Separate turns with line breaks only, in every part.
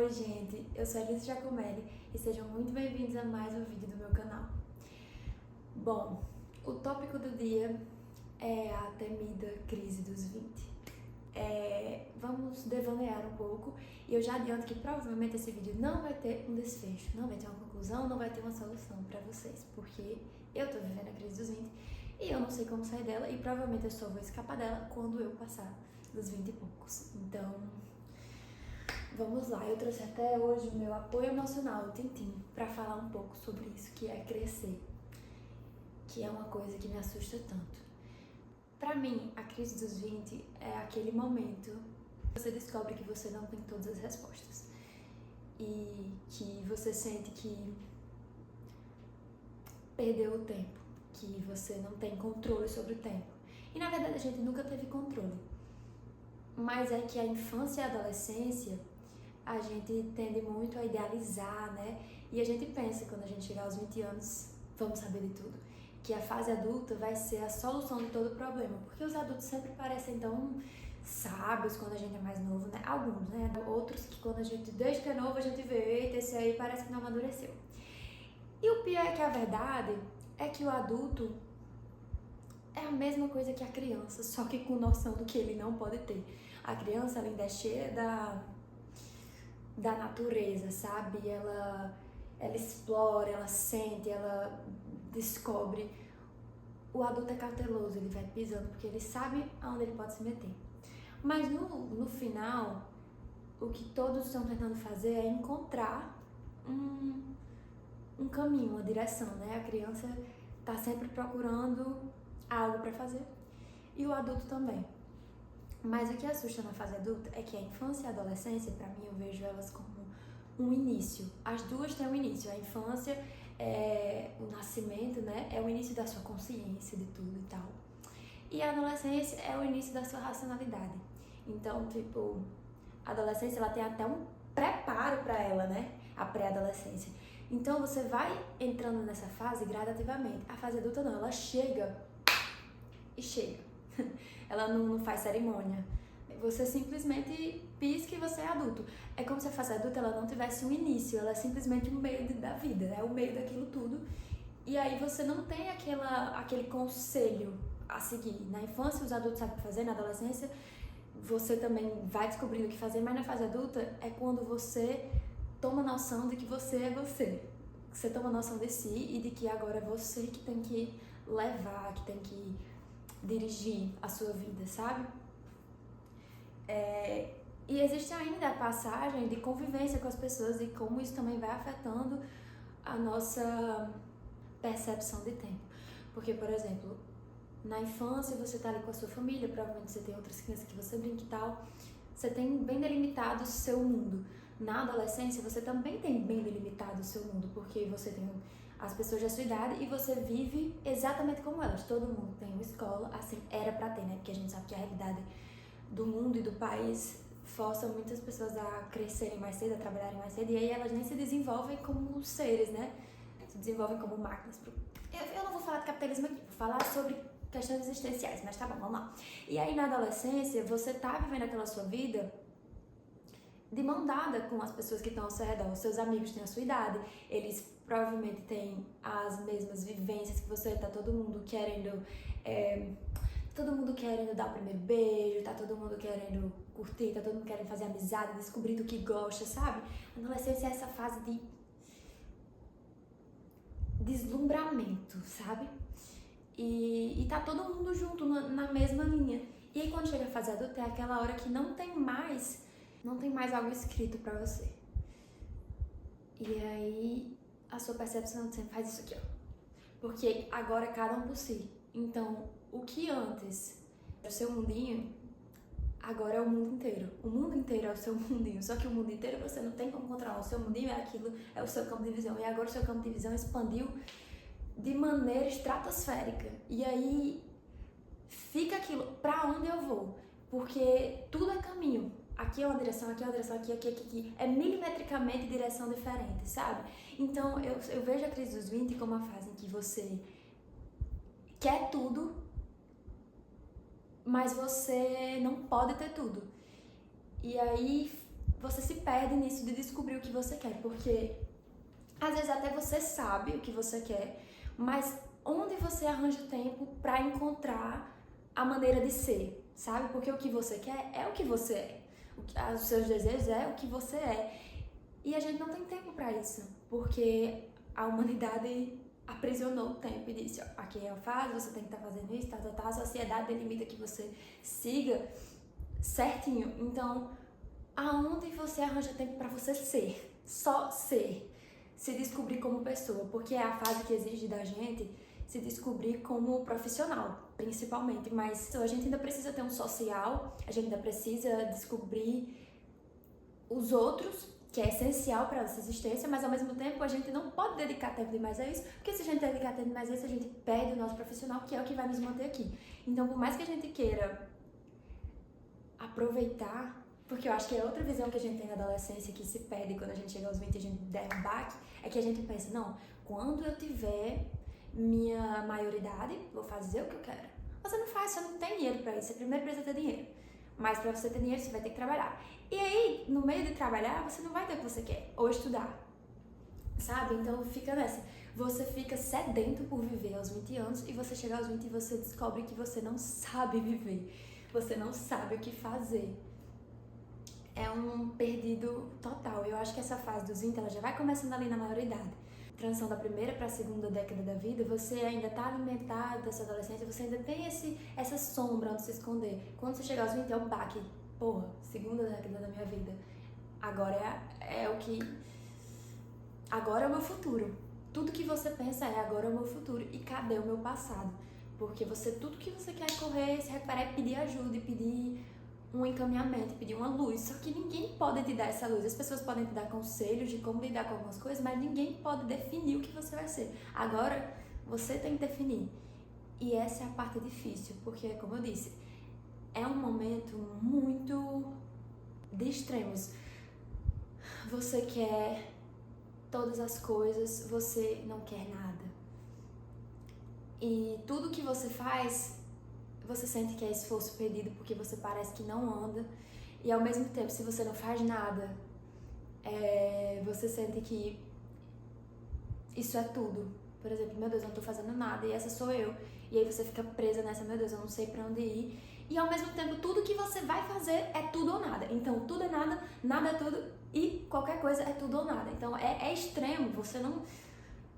Oi gente, eu sou a Alice Giacomelli e sejam muito bem-vindos a mais um vídeo do meu canal. Bom, o tópico do dia é a temida crise dos 20. Vamos devanear um pouco e eu já adianto que provavelmente esse vídeo não vai ter um desfecho, não vai ter uma conclusão, não vai ter uma solução pra vocês, porque eu tô vivendo a crise dos 20 e eu não sei como sair dela e provavelmente eu só vou escapar dela quando eu passar dos 20 e poucos. Então, vamos lá, eu trouxe até hoje o meu apoio emocional, o Tintim, pra falar um pouco sobre isso, que é crescer, que é uma coisa que me assusta tanto. Pra mim, a crise dos 20 é aquele momento que você descobre que você não tem todas as respostas e que você sente que perdeu o tempo, que você não tem controle sobre o tempo. E na verdade a gente nunca teve controle, mas é que a infância e a adolescência a gente tende muito a idealizar, né? E a gente pensa, quando a gente chegar aos 20 anos, vamos saber de tudo, que a fase adulta vai ser a solução de todo o problema, porque os adultos sempre parecem tão sábios quando a gente é mais novo, né? Alguns, né? Outros que quando a gente, desde que é novo, a gente vê, eita, esse aí parece que não amadureceu. E o pior é que a verdade é que o adulto é a mesma coisa que a criança, só que com noção do que ele não pode ter. A criança, ela ainda é cheia da natureza, sabe? Ela explora, ela sente, ela descobre. O adulto é cauteloso, ele vai pisando porque ele sabe aonde ele pode se meter. Mas no final, o que todos estão tentando fazer é encontrar um caminho, uma direção, né? A criança tá sempre procurando algo para fazer e o adulto também. Mas o que assusta na fase adulta é que a infância e a adolescência, pra mim, eu vejo elas como um início. As duas têm um início. A infância é o nascimento, né? É o início da sua consciência de tudo e tal. E a adolescência é o início da sua racionalidade. Então, tipo, a adolescência, ela tem até um preparo pra ela, né? A pré-adolescência. Então, você vai entrando nessa fase gradativamente. A fase adulta não, ela chega e chega. Ela não faz cerimônia. Você simplesmente pisca e você é adulto. É como se a fase adulta ela não tivesse um início, ela é simplesmente o meio da vida, é o meio daquilo tudo. E aí você não tem aquele conselho a seguir. Na infância os adultos sabem o que fazer, na adolescência você também vai descobrindo o que fazer, mas na fase adulta é quando você toma noção de que você é você. Você toma noção de si e de que agora é você que tem que levar, que tem que dirigir a sua vida, sabe? E existe ainda a passagem de convivência com as pessoas e como isso também vai afetando a nossa percepção de tempo. Porque, por exemplo, na infância você tá ali com a sua família, provavelmente você tem outras crianças que você brinca e tal, você tem bem delimitado o seu mundo. Na adolescência você também tem bem delimitado o seu mundo, porque você tem as pessoas da sua idade e você vive exatamente como elas. Todo mundo tem uma escola, assim, era pra ter, né? Porque a gente sabe que a realidade do mundo e do país força muitas pessoas a crescerem mais cedo, a trabalharem mais cedo, e aí elas nem se desenvolvem como seres, né? Se desenvolvem como máquinas. Eu não vou falar de capitalismo aqui, vou falar sobre questões existenciais, mas tá bom, vamos lá. E aí na adolescência, você tá vivendo aquela sua vida de mão dada com as pessoas que estão ao seu redor. Os seus amigos têm a sua idade, eles provavelmente têm as mesmas vivências que você, tá todo mundo querendo dar o primeiro beijo, tá todo mundo querendo curtir, tá todo mundo querendo fazer amizade, descobrir do que gosta, sabe? A adolescência é essa fase de deslumbramento, sabe? E tá todo mundo junto na mesma linha. E aí quando chega a fase adulta é aquela hora que não tem mais algo escrito pra você. E aí a sua percepção sempre faz isso aqui, ó. Porque agora é cada um por si. Então, o que antes era o seu mundinho, agora é o mundo inteiro. O mundo inteiro é o seu mundinho. Só que o mundo inteiro você não tem como controlar. O seu mundinho é aquilo, é o seu campo de visão. E agora o seu campo de visão expandiu de maneira estratosférica. E aí fica aquilo, pra onde eu vou? Porque tudo é caminho. Aqui é uma direção, aqui é uma direção, aqui. É milimetricamente direção diferente, sabe? Então eu vejo a crise dos 20 como a fase em que você quer tudo, mas você não pode ter tudo. E aí você se perde nisso de descobrir o que você quer, porque às vezes até você sabe o que você quer, mas onde você arranja tempo pra encontrar a maneira de ser, sabe? Porque o que você quer é o que você é. Os seus desejos é o que você é. E a gente não tem tempo pra isso, porque a humanidade aprisionou o tempo e disse, ó, aqui é a fase, você tem que estar fazendo isso, a sociedade delimita que você siga certinho. Então, aonde você arranja tempo pra você ser? Só ser. Se descobrir como pessoa, porque é a fase que exige da gente se descobrir como profissional, principalmente. Mas a gente ainda precisa ter um social, a gente ainda precisa descobrir os outros, que é essencial para essa existência, mas ao mesmo tempo a gente não pode dedicar tempo demais a isso, porque se a gente dedicar tempo demais a isso, a gente perde o nosso profissional, que é o que vai nos manter aqui. Então, por mais que a gente queira aproveitar, porque eu acho que é outra visão que a gente tem na adolescência que se perde quando a gente chega aos 20 e a gente der um baque, é que a gente pensa, não, quando eu tiver minha maioridade, vou fazer o que eu quero. Você não faz, você não tem dinheiro pra isso, você primeiro precisa ter dinheiro. Mas pra você ter dinheiro, você vai ter que trabalhar. E aí, no meio de trabalhar, você não vai ter o que você quer, ou estudar, sabe? Então fica nessa. Você fica sedento por viver aos 20 anos e você chega aos 20 e você descobre que você não sabe viver. Você não sabe o que fazer. É um perdido total. Eu acho que essa fase dos 20, ela já vai começando ali na maioridade. Transição da primeira para a segunda década da vida, você ainda tá alimentado dessa adolescência, você ainda tem essa sombra onde se esconder. Quando você chegar aos 20, é o baque. Porra, segunda década da minha vida. Agora é o que... Agora é o meu futuro. Tudo que você pensa é agora é o meu futuro. E cadê o meu passado? Porque tudo que você quer correr, se reparar, é pedir ajuda e pedir um encaminhamento, pedir uma luz. Só que ninguém pode te dar essa luz. As pessoas podem te dar conselhos de como lidar com algumas coisas, mas ninguém pode definir o que você vai ser. Agora, você tem que definir. E essa é a parte difícil, porque, como eu disse, é um momento muito de extremos. Você quer todas as coisas, você não quer nada. E tudo que você faz, você sente que é esforço perdido porque você parece que não anda. E ao mesmo tempo, se você não faz nada, você sente que isso é tudo. Por exemplo, meu Deus, eu não tô fazendo nada e essa sou eu. E aí você fica presa nessa, meu Deus, eu não sei pra onde ir. E ao mesmo tempo, tudo que você vai fazer é tudo ou nada. Então, tudo é nada, nada é tudo e qualquer coisa é tudo ou nada. Então, é extremo.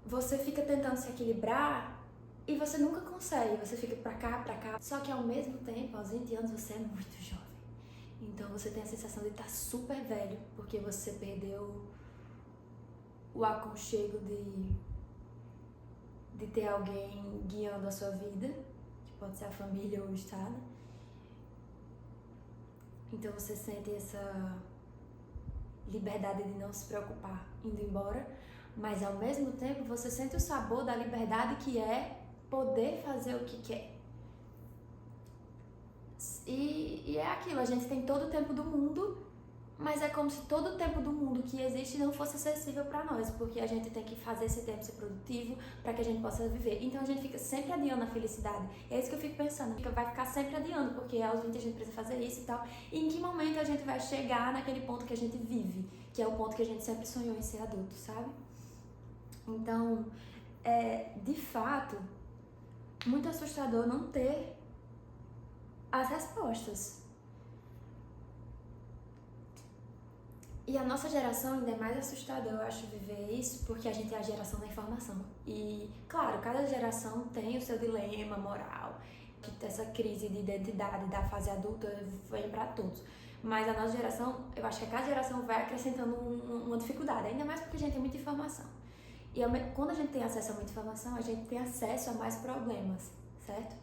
Você fica tentando se equilibrar e você nunca consegue. Você fica pra cá, pra cá. Só que ao mesmo tempo, aos 20 anos, você é muito jovem. Então, você tem a sensação de estar super velho, porque você perdeu o aconchego de ter alguém guiando a sua vida, que pode ser a família ou o Estado. Então você sente essa liberdade de não se preocupar indo embora, mas ao mesmo tempo você sente o sabor da liberdade que é poder fazer o que quer. E é aquilo, a gente tem todo o tempo do mundo, mas é como se todo o tempo do mundo que existe não fosse acessível para nós, porque a gente tem que fazer esse tempo ser produtivo para que a gente possa viver. Então a gente fica sempre adiando a felicidade. É isso que eu fico pensando, vai ficar sempre adiando, porque aos 20 a gente precisa fazer isso e tal. E em que momento a gente vai chegar naquele ponto que a gente vive, que é o ponto que a gente sempre sonhou em ser adulto, sabe? Então, de fato, muito assustador não ter as respostas. E a nossa geração ainda é mais assustador, eu acho, viver isso, porque a gente é a geração da informação. E, claro, cada geração tem o seu dilema moral, que essa crise de identidade da fase adulta vem pra todos. Mas a nossa geração, eu acho que a cada geração vai acrescentando uma dificuldade, ainda mais porque a gente tem muita informação. E quando a gente tem acesso a muita informação, a gente tem acesso a mais problemas, certo?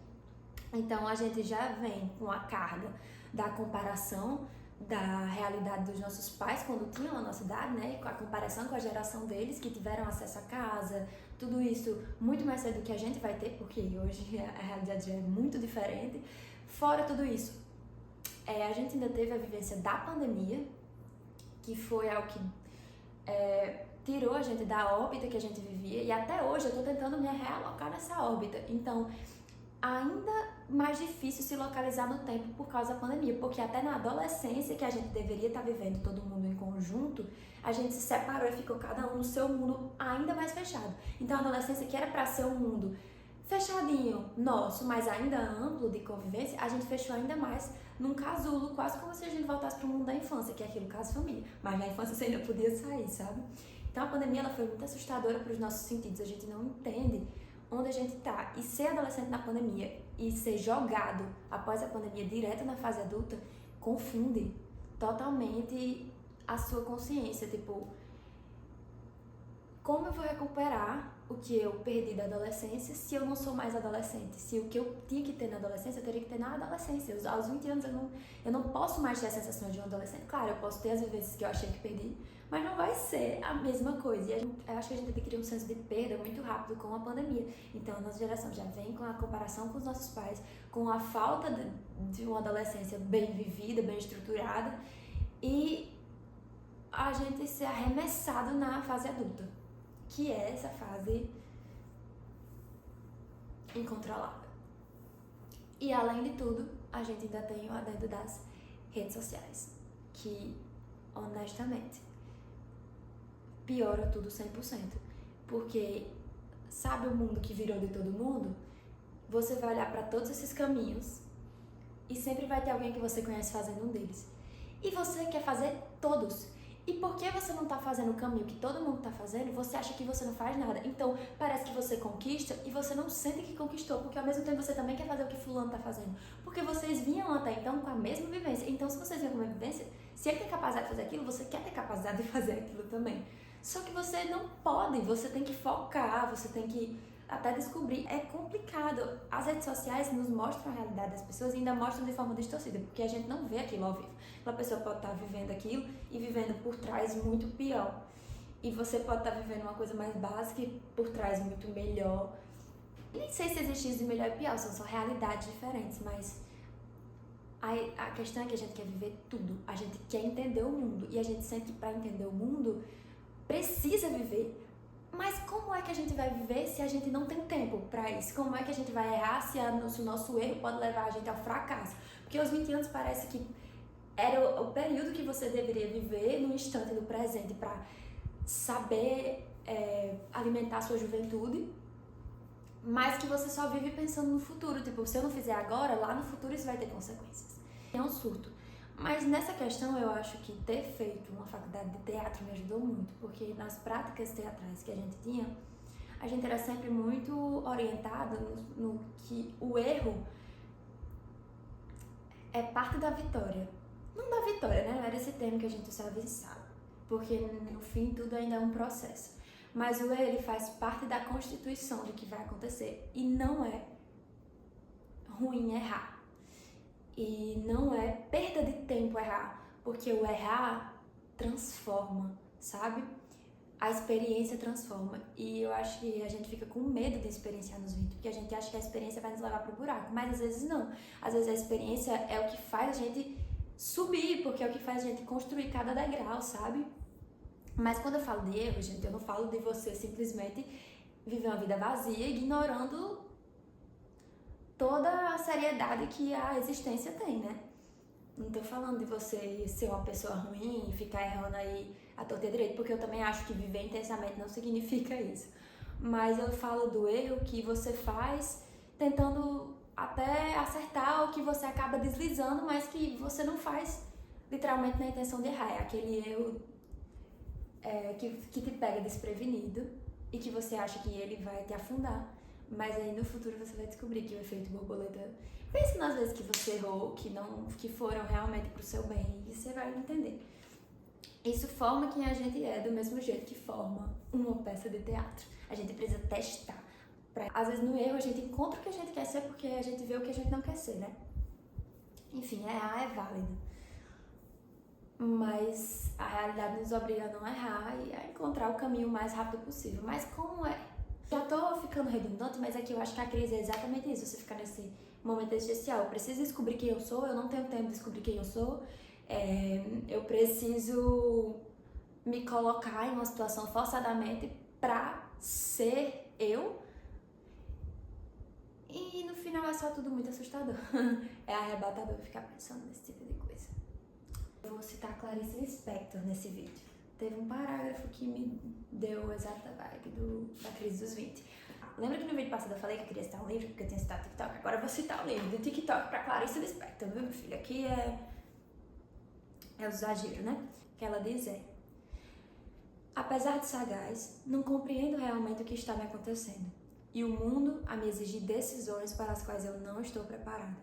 Então a gente já vem com a carga da comparação da realidade dos nossos pais quando tinham a nossa idade, né? A comparação com a geração deles que tiveram acesso a casa, tudo isso muito mais cedo do que a gente vai ter, porque hoje a realidade já é muito diferente. Fora tudo isso, a gente ainda teve a vivência da pandemia, que foi algo que tirou a gente da órbita que a gente vivia, e até hoje eu tô tentando me realocar nessa órbita. Então, ainda mais difícil se localizar no tempo por causa da pandemia, porque até na adolescência, que a gente deveria estar vivendo todo mundo em conjunto, a gente se separou e ficou cada um no seu mundo ainda mais fechado. Então a adolescência, que era para ser um mundo fechadinho, nosso, mas ainda amplo de convivência, a gente fechou ainda mais num casulo, quase como se a gente voltasse para o mundo da infância, que é aquilo, caso família. Mas na infância você ainda podia sair, sabe? Então a pandemia ela foi muito assustadora para os nossos sentidos, a gente não entende onde a gente tá. E ser adolescente na pandemia e ser jogado após a pandemia direto na fase adulta confunde totalmente a sua consciência. Tipo, como eu vou recuperar o que eu perdi da adolescência se eu não sou mais adolescente? Se o que eu tinha que ter na adolescência, eu teria que ter na adolescência. Aos 20 anos eu não posso mais ter a sensação de um adolescente. Claro, eu posso ter as vivências que eu achei que perdi, mas não vai ser a mesma coisa. E eu acho que a gente adquiriu um senso de perda muito rápido com a pandemia. Então a nossa geração já vem com a comparação com os nossos pais, com a falta de uma adolescência bem vivida, bem estruturada, e a gente ser arremessado na fase adulta, que é essa fase incontrolável. E além de tudo, a gente ainda tem o adendo das redes sociais, que honestamente piora tudo 100%, porque sabe o mundo que virou de todo mundo? Você vai olhar para todos esses caminhos e sempre vai ter alguém que você conhece fazendo um deles. E você quer fazer todos. E porque você não tá fazendo o caminho que todo mundo tá fazendo, você acha que você não faz nada. Então, parece que você conquista e você não sente que conquistou, porque ao mesmo tempo você também quer fazer o que fulano tá fazendo. Porque vocês vinham até então com a mesma vivência. Então, se vocês vinham com a mesma vivência, se ele tem capacidade de fazer aquilo, você quer ter capacidade de fazer aquilo também. Só que você não pode, você tem que focar, você tem que até descobrir. É complicado. As redes sociais nos mostram a realidade das pessoas e ainda mostram de forma distorcida, porque a gente não vê aquilo ao vivo. Uma pessoa pode estar vivendo aquilo e vivendo por trás muito pior. E você pode estar vivendo uma coisa mais básica e por trás muito melhor. Nem sei se existe isso de melhor e pior, são só realidades diferentes, mas a questão é que a gente quer viver tudo. A gente quer entender o mundo e a gente sente que para entender o mundo precisa viver. Mas como é que a gente vai viver se a gente não tem tempo para isso? Como é que a gente vai errar se o nosso erro pode levar a gente ao fracasso? Porque aos 20 anos parece que era o período que você deveria viver no instante do presente para saber alimentar a sua juventude, mas que você só vive pensando no futuro. Tipo, se eu não fizer agora, lá no futuro isso vai ter consequências. É um surto. Mas nessa questão eu acho que ter feito uma faculdade de teatro me ajudou muito, porque nas práticas teatrais que a gente tinha, a gente era sempre muito orientado no que o erro é parte da vitória. Não da vitória, né? Não era esse termo que a gente usava e sabe, porque no fim tudo ainda é um processo. Mas o erro, ele faz parte da constituição do que vai acontecer e não é ruim errar. E não é perda de tempo errar, porque o errar transforma, sabe? A experiência transforma. E eu acho que a gente fica com medo de experienciar nos 20, porque a gente acha que a experiência vai nos levar pro buraco, mas às vezes não. Às vezes a experiência é o que faz a gente subir, porque é o que faz a gente construir cada degrau, sabe? Mas quando eu falo de erro, gente, eu não falo de você simplesmente viver uma vida vazia, ignorando toda a seriedade que a existência tem, né? Não tô falando de você ser uma pessoa ruim e ficar errando aí à torta e à direita, porque eu também acho que viver intensamente não significa isso. Mas eu falo do erro que você faz tentando até acertar, ou que você acaba deslizando, mas que você não faz literalmente na intenção de errar. É aquele erro que te pega desprevenido e que você acha que ele vai te afundar. Mas aí no futuro você vai descobrir que o efeito borboleta... Pense nas vezes que você errou, que foram realmente pro seu bem, e você vai entender. Isso forma quem a gente é, do mesmo jeito que forma uma peça de teatro. A gente precisa testar. Às vezes no erro a gente encontra o que a gente quer ser, porque a gente vê o que a gente não quer ser, né? Enfim, errar é válido. Mas a realidade nos obriga a não errar e a encontrar o caminho o mais rápido possível. Mas como é? Já tô ficando redundante, mas aqui eu acho que a crise é exatamente isso, você ficar nesse momento existencial. Eu preciso descobrir quem eu sou, eu não tenho tempo de descobrir quem eu sou, eu preciso me colocar em uma situação forçadamente pra ser eu. E no final é só tudo muito assustador. É arrebatador ficar pensando nesse tipo de coisa. Eu vou citar Clarice Lispector nesse vídeo. Teve um parágrafo que me deu a exata vibe da crise dos 20. Lembra que no vídeo passado eu falei que eu queria citar um livro porque eu tinha citado TikTok? Agora eu vou citar um livro do TikTok pra Clarice Lispector, viu, meu filho? Aqui é o exagero, né? Que ela diz apesar de sagaz, não compreendo realmente o que está me acontecendo. E o mundo a me exigir decisões para as quais eu não estou preparada.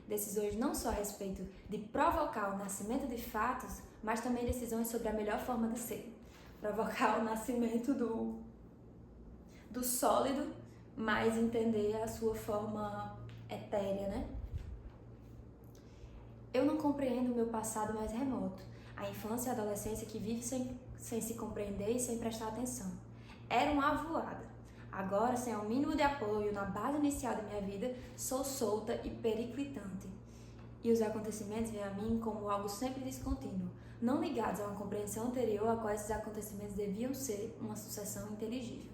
Decisões não só a respeito de provocar o nascimento de fatos, mas também decisões sobre a melhor forma de ser. Provocar o nascimento do sólido, mas entender a sua forma etérea, né? Eu não compreendo o meu passado mais remoto, a infância e a adolescência que vive sem se compreender e sem prestar atenção. Era uma avoada. Agora, sem o mínimo de apoio na base inicial da minha vida, sou solta e periclitante. E os acontecimentos vêm a mim como algo sempre descontínuo, não ligados a uma compreensão anterior a qual esses acontecimentos deviam ser uma sucessão inteligível.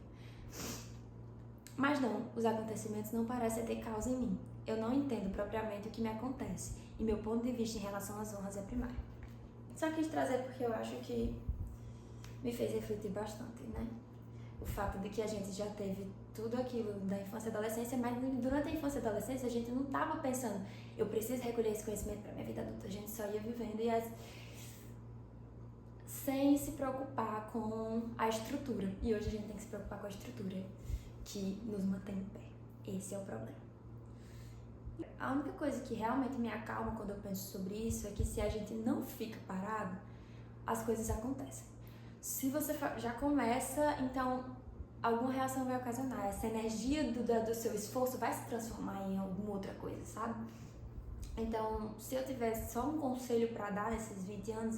Mas não, os acontecimentos não parecem ter causa em mim. Eu não entendo propriamente o que me acontece, e meu ponto de vista em relação às honras é primário. Só quis trazer porque eu acho que me fez refletir bastante, né? O fato de que a gente já teve tudo aquilo da infância e adolescência, mas durante a infância e adolescência a gente não estava pensando, eu preciso recolher esse conhecimento para minha vida adulta. A gente só ia vivendo sem se preocupar com a estrutura. E hoje a gente tem que se preocupar com a estrutura que nos mantém em pé. Esse é o problema. A única coisa que realmente me acalma quando eu penso sobre isso é que se a gente não fica parado, as coisas acontecem. Se você já começa, então alguma reação vai ocasionar. Essa energia do seu esforço vai se transformar em alguma outra coisa, sabe? Então, se eu tivesse só um conselho para dar nesses 20 anos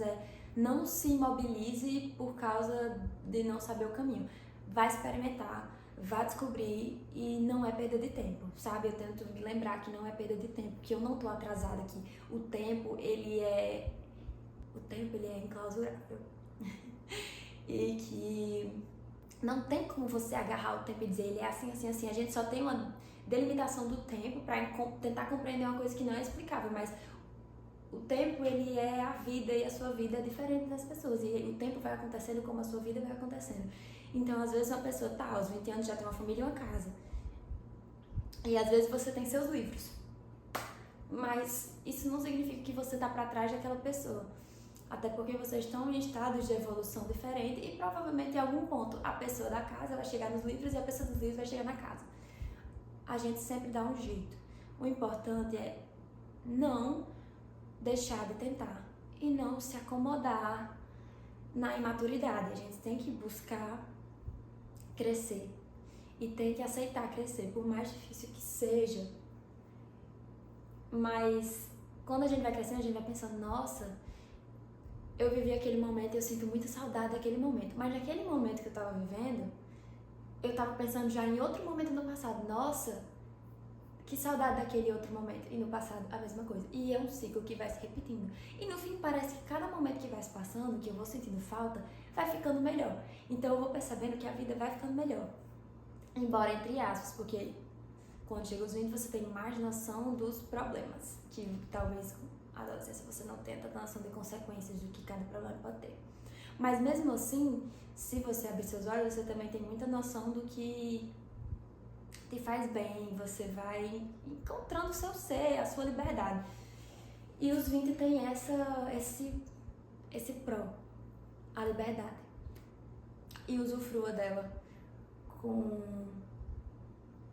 não se imobilize por causa de não saber o caminho. Vai experimentar, vai descobrir e não é perda de tempo, sabe? Eu tento me lembrar que não é perda de tempo, que eu não tô atrasada, que o tempo, ele é inclausurável. E que não tem como você agarrar o tempo e dizer ele é assim, assim, assim. A gente só tem uma delimitação do tempo para tentar compreender uma coisa que não é explicável, mas o tempo, ele é a vida e a sua vida é diferente das pessoas. E o tempo vai acontecendo como a sua vida vai acontecendo. Então, às vezes, uma pessoa aos 20 anos já tem uma família e uma casa. E às vezes você tem seus livros. Mas isso não significa que você tá para trás daquela pessoa. Até porque vocês estão em estados de evolução diferentes e provavelmente em algum ponto a pessoa da casa vai chegar nos livros e a pessoa dos livros vai chegar na casa. A gente sempre dá um jeito. O importante é não deixar de tentar e não se acomodar na imaturidade. A gente tem que buscar crescer e tem que aceitar crescer, por mais difícil que seja. Mas quando a gente vai crescendo, a gente vai pensando, nossa, eu vivi aquele momento e eu sinto muita saudade daquele momento. Mas naquele momento que eu tava vivendo, eu tava pensando já em outro momento no passado. Nossa, que saudade daquele outro momento. E no passado, a mesma coisa. E é um ciclo que vai se repetindo. E no fim, parece que cada momento que vai se passando, que eu vou sentindo falta, vai ficando melhor. Então eu vou percebendo que a vida vai ficando melhor. Embora entre aspas, porque quando chega os 20 você tem mais noção dos problemas. Que talvez na adolescência você não tenha tanta noção de consequências do que cada problema pode ter. Mas mesmo assim, se você abrir seus olhos, você também tem muita noção do que te faz bem, você vai encontrando o seu ser, a sua liberdade. E os 20 tem esse pró, a liberdade. E usufrua dela com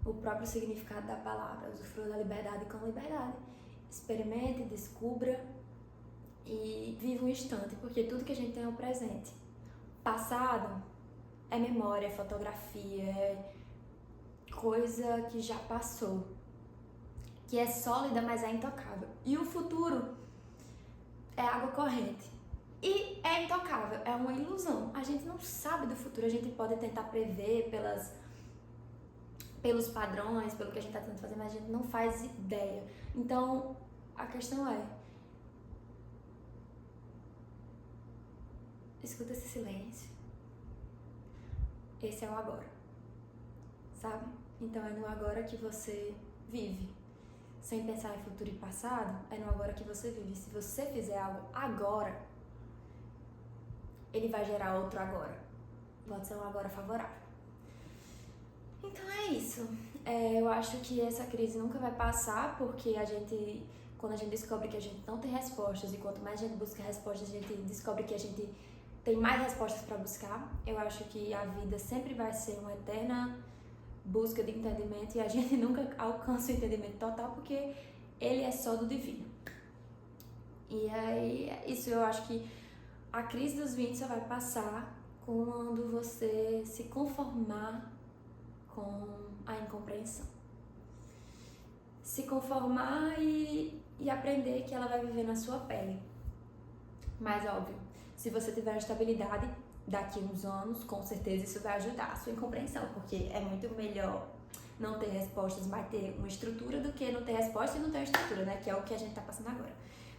o próprio significado da palavra, usufrua da liberdade com liberdade. Experimente, descubra e viva um instante, porque tudo que a gente tem é o presente. Passado é memória, é fotografia, é coisa que já passou, que é sólida, mas é intocável. E o futuro é água corrente e é intocável, é uma ilusão. A gente não sabe do futuro, a gente pode tentar prever pelos padrões, pelo que a gente está tentando fazer, mas a gente não faz ideia. Então, a questão é, escuta esse silêncio. Esse é o agora, sabe? Então é no agora que você vive. sem pensar em futuro e passado, é no agora que você vive. Se você fizer algo agora, ele vai gerar outro agora. Pode ser um agora favorável. Então é isso. Eu acho que essa crise nunca vai passar, porque quando a gente descobre que a gente não tem respostas, e quanto mais a gente busca respostas, a gente descobre que a gente tem mais respostas para buscar. Eu acho que a vida sempre vai ser uma eterna busca de entendimento, e a gente nunca alcança o entendimento total, porque ele é só do divino. E aí, é isso. Eu acho que a crise dos 20 só vai passar quando você se conformar com a incompreensão. Se conformar e aprender que ela vai viver na sua pele. Mas, óbvio, se você tiver estabilidade, daqui a uns anos, com certeza isso vai ajudar a sua incompreensão, porque é muito melhor não ter respostas, mas ter uma estrutura, do que não ter resposta e não ter uma estrutura, né? Que é o que a gente tá passando agora.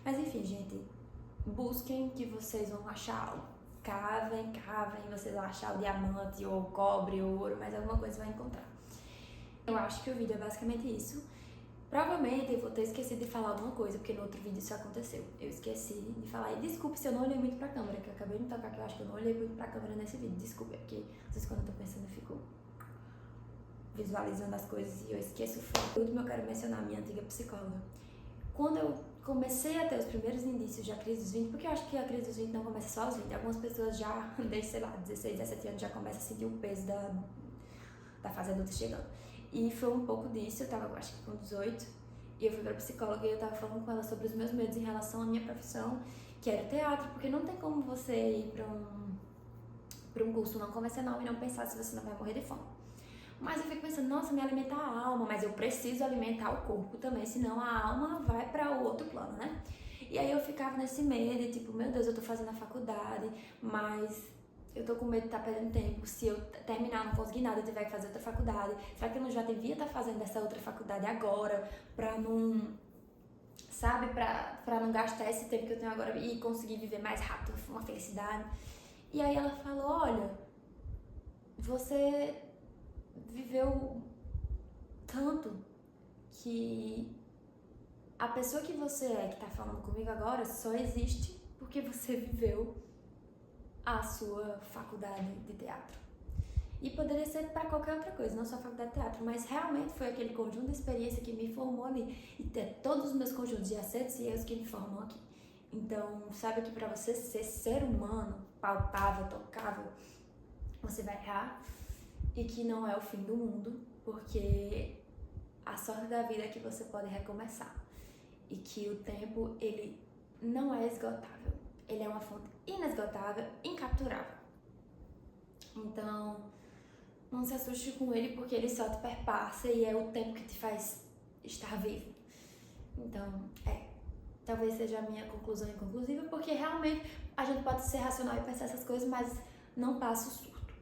Mas enfim, gente, busquem que vocês vão achar algo. Cavem, vocês vão achar o diamante, ou o cobre, ou o ouro, mas alguma coisa vai encontrar. Eu acho que o vídeo é basicamente isso. Provavelmente eu vou ter esquecido de falar alguma coisa, porque no outro vídeo isso aconteceu. Eu esqueci de falar, e desculpe se eu não olhei muito pra câmera, que eu acabei de me tocar, que eu acho que eu não olhei muito pra câmera nesse vídeo. Desculpe, porque às vezes quando eu tô pensando eu fico visualizando as coisas e eu esqueço o foco. Por último, eu quero mencionar a minha antiga psicóloga. Quando eu comecei a ter os primeiros indícios da crise dos 20, porque eu acho que a crise dos 20 não começa só aos 20, algumas pessoas já, desde, sei lá, 16, 17 anos, já começam a sentir o peso da fase adulta chegando. E foi um pouco disso, eu tava, acho que com 18, e eu fui pra psicóloga e eu tava falando com ela sobre os meus medos em relação à minha profissão, que era o teatro, porque não tem como você ir pra um curso não convencional e não pensar se você não vai morrer de fome. Mas eu fico pensando, nossa, me alimentar a alma, mas eu preciso alimentar o corpo também, senão a alma vai para o outro plano, né? E aí eu ficava nesse medo, tipo, meu Deus, eu tô fazendo a faculdade, mas eu tô com medo de estar perdendo tempo. Se eu terminar, não conseguir nada, eu tiver que fazer outra faculdade, será que eu não já devia estar fazendo essa outra faculdade agora, pra não, sabe, pra não gastar esse tempo que eu tenho agora e conseguir viver mais rápido, uma felicidade? E aí ela falou, olha, você viveu tanto que a pessoa que você é, que tá falando comigo agora, só existe porque você viveu a sua faculdade de teatro. E poderia ser para qualquer outra coisa, não só a faculdade de teatro, mas realmente foi aquele conjunto de experiência que me formou ali. E ter todos os meus conjuntos de acertos e erros que me formam aqui. Então, sabe que para você ser humano, palpável, tocável, você vai errar, e que não é o fim do mundo, porque a sorte da vida é que você pode recomeçar, e que o tempo, ele não é esgotável, ele é uma fonte inesgotável, incapturável. Então, não se assuste com ele, porque ele só te perpassa e é o tempo que te faz estar vivo. Então, talvez seja a minha conclusão inconclusiva, porque realmente a gente pode ser racional e pensar essas coisas, mas não passa o surto.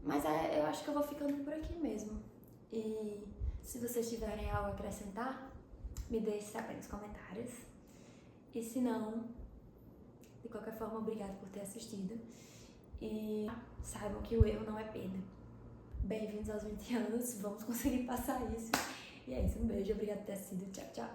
Mas eu acho que eu vou ficando por aqui mesmo. E se vocês tiverem algo a acrescentar, me deixe saber nos comentários. E se não, de qualquer forma, obrigada por ter assistido. E saibam que o erro não é perda. Bem-vindos aos 20 anos, vamos conseguir passar isso. E é isso, um beijo, obrigada por ter assistido. Tchau, tchau.